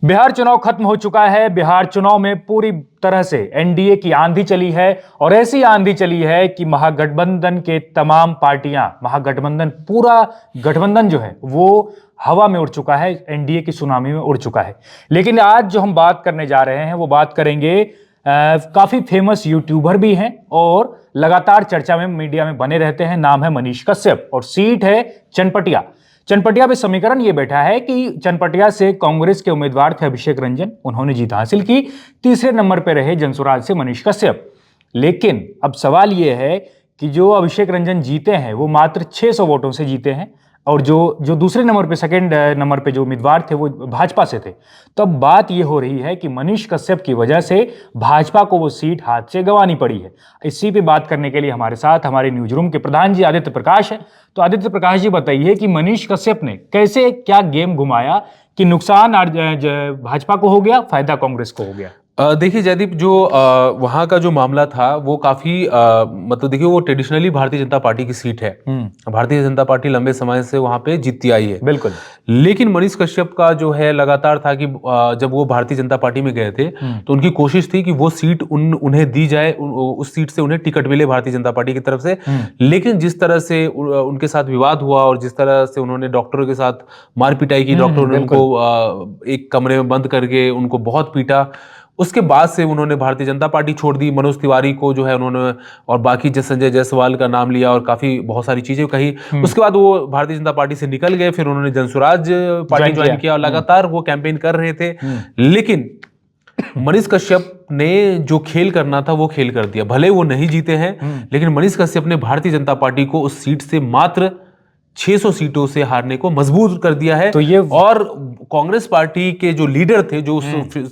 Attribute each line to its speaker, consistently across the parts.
Speaker 1: बिहार चुनाव खत्म हो चुका है। बिहार चुनाव में पूरी तरह से एनडीए की आंधी चली है और ऐसी आंधी चली है कि महागठबंधन के तमाम पार्टियां, महागठबंधन, पूरा गठबंधन जो है वो हवा में उड़ चुका है, एनडीए की सुनामी में उड़ चुका है। लेकिन आज जो हम बात करने जा रहे हैं वो बात करेंगे, काफी फेमस यूट्यूबर भी हैं और लगातार चर्चा में, मीडिया में बने रहते हैं। नाम है मनीष कश्यप और सीट है चनपटिया। चनपटिया पे समीकरण ये बैठा है कि चनपटिया से कांग्रेस के उम्मीदवार थे अभिषेक रंजन, उन्होंने जीत हासिल की। तीसरे नंबर पर रहे जनसुराज से मनीष कश्यप। लेकिन अब सवाल ये है कि जो अभिषेक रंजन जीते हैं वो मात्र 600 वोटों से जीते हैं और जो दूसरे नंबर पे, सेकंड नंबर पे जो उम्मीदवार थे वो भाजपा से थे। तो अब बात ये हो रही है कि मनीष कश्यप की वजह से भाजपा को वो सीट हाथ से गंवानी पड़ी है। इसी पे बात करने के लिए हमारे साथ हमारे न्यूज रूम के प्रधान जी आदित्य प्रकाश है। तो आदित्य प्रकाश जी, बताइए कि मनीष कश्यप ने कैसे क्या गेम घुमाया कि नुकसान भाजपा को हो गया, फायदा कांग्रेस को हो गया।
Speaker 2: देखिए जयदीप, जो वहाँ का जो मामला था वो काफी मतलब देखिए, वो ट्रेडिशनली भारतीय जनता पार्टी की सीट है। भारतीय जनता पार्टी लंबे समय से वहाँ पे जीतती आई है।
Speaker 1: बिल्कुल।
Speaker 2: लेकिन मनीष कश्यप का जो है लगातार था कि जब वो भारतीय जनता पार्टी में गए थे तो उनकी कोशिश थी कि वो सीट उन्हें दी जाए, उस सीट से उन्हें टिकट मिले भारतीय जनता पार्टी की तरफ से। लेकिन जिस तरह से उनके साथ विवाद हुआ और जिस तरह से उन्होंने डॉक्टरों के साथ मार पिटाई की, डॉक्टरों ने उनको एक कमरे में बंद करके उनको बहुत पीटा, उसके बाद से उन्होंने भारतीय जनता पार्टी छोड़ दी। मनोज तिवारी को जो है उन्होंने और बाकी संजय जायसवाल का नाम लिया और काफी बहुत सारी चीजें कही। उसके बाद वो भारतीय जनता पार्टी से निकल गए, फिर उन्होंने जनसुराज पार्टी ज्वाइन किया और लगातार वो कैंपेन कर रहे थे। लेकिन मनीष कश्यप ने जो खेल करना था वो खेल कर दिया। भले वो नहीं जीते हैं, लेकिन मनीष कश्यप ने भारतीय जनता पार्टी को उस सीट से मात्र 600 सीटों से हारने को मजबूर कर दिया है।
Speaker 1: तो ये
Speaker 2: और कांग्रेस पार्टी के जो लीडर थे, जो उस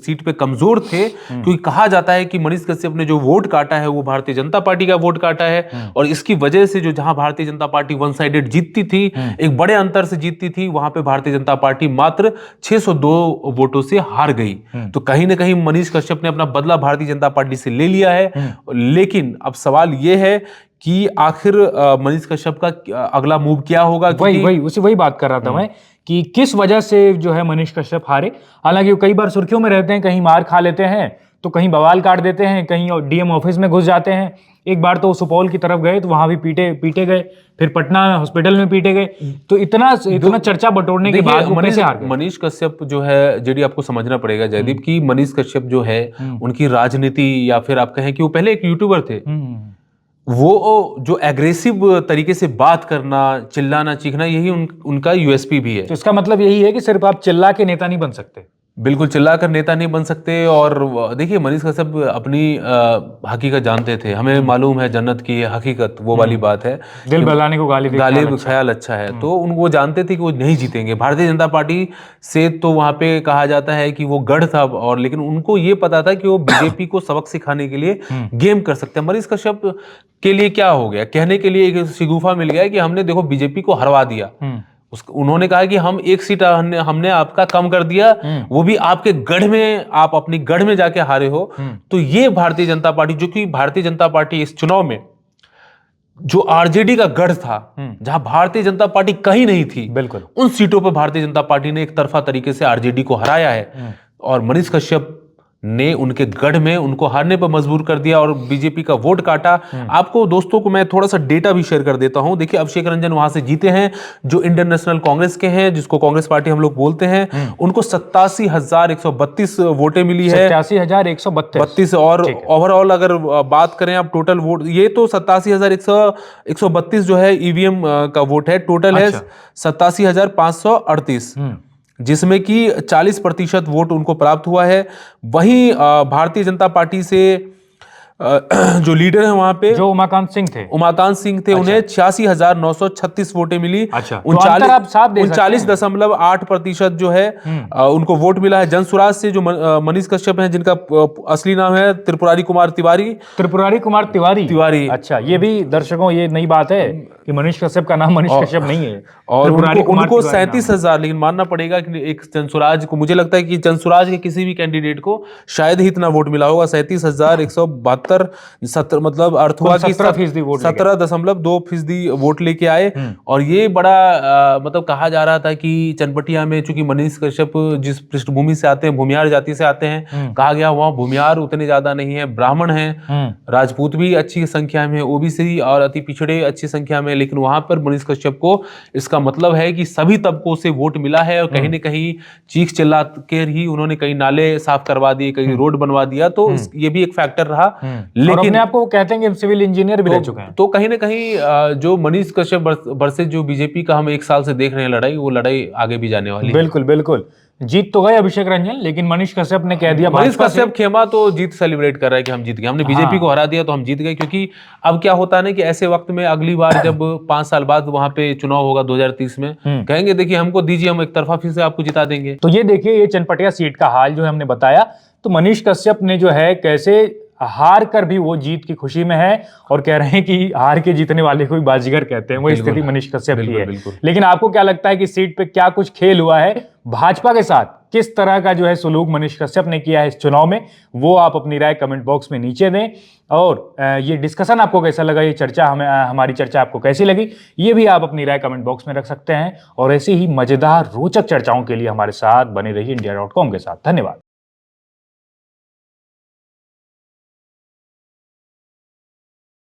Speaker 2: सीट पे कमजोर थे, क्योंकि कहा जाता है कि मनीष कश्यप ने जो वोट काटा है वो भारतीय जनता पार्टी का वोट काटा है और इसकी वजह से जो जहां Bharatiya Janata party one sided जीतती थी, एक बड़े अंतर से जीतती थी, वहां पे भारतीय जनता पार्टी मात्र 602 वोटों से हार गई। तो कहीं ना कहीं मनीष कश्यप ने अपना बदला भारतीय जनता पार्टी से ले लिया है। लेकिन अब सवाल यह है कि आखिर मनीष कश्यप का अगला मूव क्या होगा।
Speaker 1: वही बात कर रहा था मैं कि किस वजह से जो है मनीष कश्यप हारे। हालांकि वो कई बार सुर्खियों में रहते हैं, कहीं मार खा लेते हैं तो कहीं बवाल काट देते हैं, कहीं और डीएम ऑफिस में घुस जाते हैं। एक बार तो सुपौल की तरफ गए तो वहां भी पीटे गए, फिर पटना हॉस्पिटल में पीटे गए। तो इतना चर्चा बटोरने के बाद वो कैसे हार गए?
Speaker 2: मनीष कश्यप जो है, जेडी आपको समझना पड़ेगा जयदीप, की मनीष कश्यप जो है उनकी राजनीति, या फिर आप कहें कि वो पहले एक यूट्यूबर थे, वो जो एग्रेसिव तरीके से बात करना, चिल्लाना, चीखना, यही उनका यूएसपी भी है।
Speaker 1: तो इसका मतलब यही है कि सिर्फ आप चिल्ला के नेता नहीं बन सकते।
Speaker 2: बिल्कुल, चिल्लाकर नेता नहीं बन सकते। और देखिए, मनीष कश्यप अपनी हकीकत जानते थे। हमें मालूम है जन्नत की हकीकत, वो वाली बात है,
Speaker 1: दिल बहलाने को गालिब
Speaker 2: ख्याल अच्छा है। तो वो जानते थे कि वो नहीं जीतेंगे भारतीय जनता पार्टी से। तो वहां पे कहा जाता है कि वो गढ़ था, और लेकिन उनको ये पता था कि वो बीजेपी को सबक सिखाने के लिए गेम कर सकते हैं। मनीष कश्यप के लिए क्या हो गया, कहने के लिए एक शिगुफा मिल गया कि हमने देखो बीजेपी को हरवा दिया। उन्होंने कहा कि हम एक सीट हमने आपका कम कर दिया, वो भी आपके गढ़ में, आप अपनी गढ़ में जाके हारे हो। तो ये भारतीय जनता पार्टी, जो कि भारतीय जनता पार्टी इस चुनाव में जो आरजेडी का गढ़ था, जहां भारतीय जनता पार्टी कहीं नहीं थी,
Speaker 1: बिल्कुल
Speaker 2: उन सीटों पर भारतीय जनता पार्टी ने एक तरफा तरीके से आरजेडी को हराया है। और मनीष कश्यप ने उनके गढ़ में उनको हारने पर मजबूर कर दिया और बीजेपी का वोट काटा। आपको दोस्तों को मैं थोड़ा सा डेटा भी शेयर कर देता हूं। देखिए, अभिषेक रंजन वहां से जीते हैं, जो इंडियन नेशनल कांग्रेस के हैं, जिसको कांग्रेस पार्टी हम लोग बोलते हैं। उनको 87,132 वोटें मिली है।
Speaker 1: 87,132।
Speaker 2: और ओवरऑल अगर बात करें आप टोटल वोट, ये तो 87,132 जो है ईवीएम का वोट है। टोटल है 87,538, जिसमें कि 40% वोट उनको प्राप्त हुआ है। वहीं भारतीय जनता पार्टी से जो लीडर है वहां पे,
Speaker 1: जो उमाकांत सिंह थे,
Speaker 2: उन्हें 86,936 वोटें मिली। 39.8% जो है उनको वोट मिला है। जनसुराज से जो मनीष कश्यप हैं, जिनका असली नाम है त्रिपुरारी कुमार तिवारी।
Speaker 1: अच्छा, ये भी दर्शकों, ये नई बात है कि मनीष कश्यप का नाम मनीष कश्यप नहीं है।
Speaker 2: और उनको 37,000, लेकिन मानना पड़ेगा कि एक जनसुराज को, मुझे लगता है कि जनसुराज के किसी भी कैंडिडेट को शायद ही इतना वोट मिला होगा। 37,172 मतलब अर्थ हुआ कि
Speaker 1: 17% वोट लेके
Speaker 2: 17.2% वोट लेके आए। और ये बड़ा मतलब कहा जा रहा था कि चनपटिया में चूंकि मनीष कश्यप जिस पृष्ठभूमि से आते हैं, भूमियार जाति से आते हैं, कहा गया वहां भूमियार उतने ज्यादा नहीं है, ब्राह्मण हैं, राजपूत भी अच्छी संख्या में, ओबीसी और अति पिछड़े अच्छी संख्या में, लेकिन वहां पर मनीष कश्यप को इसका मतलब है कि सभी तबकों से वोट मिला है। और कहीं ना कहीं चीख चिल्ला के ही उन्होंने कई नाले साफ करवा दिए, कहीं रोड बनवा दिया, तो ये भी एक फैक्टर रहा।
Speaker 1: लेकिन अपने आपको कहते हैं कि सिविल इंजीनियर भी रह चुके हैं।
Speaker 2: तो कहीं ना कहीं जो मनीष कश्यप वर्सेस जो बीजेपी का हम 1 साल से देख रहे हैं लड़ाई, वो लड़ाई आगे भी जाने वाली है।
Speaker 1: बिल्कुल बिल्कुल। जीत तो गए अभिषेक रंजन, लेकिन मनीष कश्यप ने कह दिया,
Speaker 2: मनीष कश्यप खेमा तो जीत सेलिब्रेट कर रहा है कि हम जीत गए, हमने बीजेपी को हरा दिया तो हम जीत गए। क्योंकि अब क्या होता है ना कि ऐसे वक्त में अगली बार जब 5 साल बाद वहां पे चुनाव होगा 2030 में, कहेंगे देखिए हमको दीजिए, हम एक तरफा फिर से आपको जिता देंगे।
Speaker 1: तो ये देखिए, ये चनपटिया सीट का हाल जो है हमने बताया, तो मनीष कश्यप ने जो है कैसे हार कर भी वो जीत की खुशी में है और कह रहे हैं कि हार के जीतने वाले को ही बाजीगर कहते हैं। वो स्थिति मनीष कश्यप की है। लेकिन आपको क्या लगता है कि सीट पे क्या कुछ खेल हुआ है भाजपा के साथ, किस तरह का जो है सुलूक मनीष कश्यप ने किया है इस चुनाव में, वो आप अपनी राय कमेंट बॉक्स में नीचे दें। और ये डिस्कशन आपको कैसा लगा, ये चर्चा हमारी चर्चा आपको कैसी लगी, ये भी आप अपनी राय कमेंट बॉक्स में रख सकते हैं। और ऐसी ही मजेदार रोचक चर्चाओं के लिए हमारे साथ बने रहिए इंडिया.com के साथ। धन्यवाद।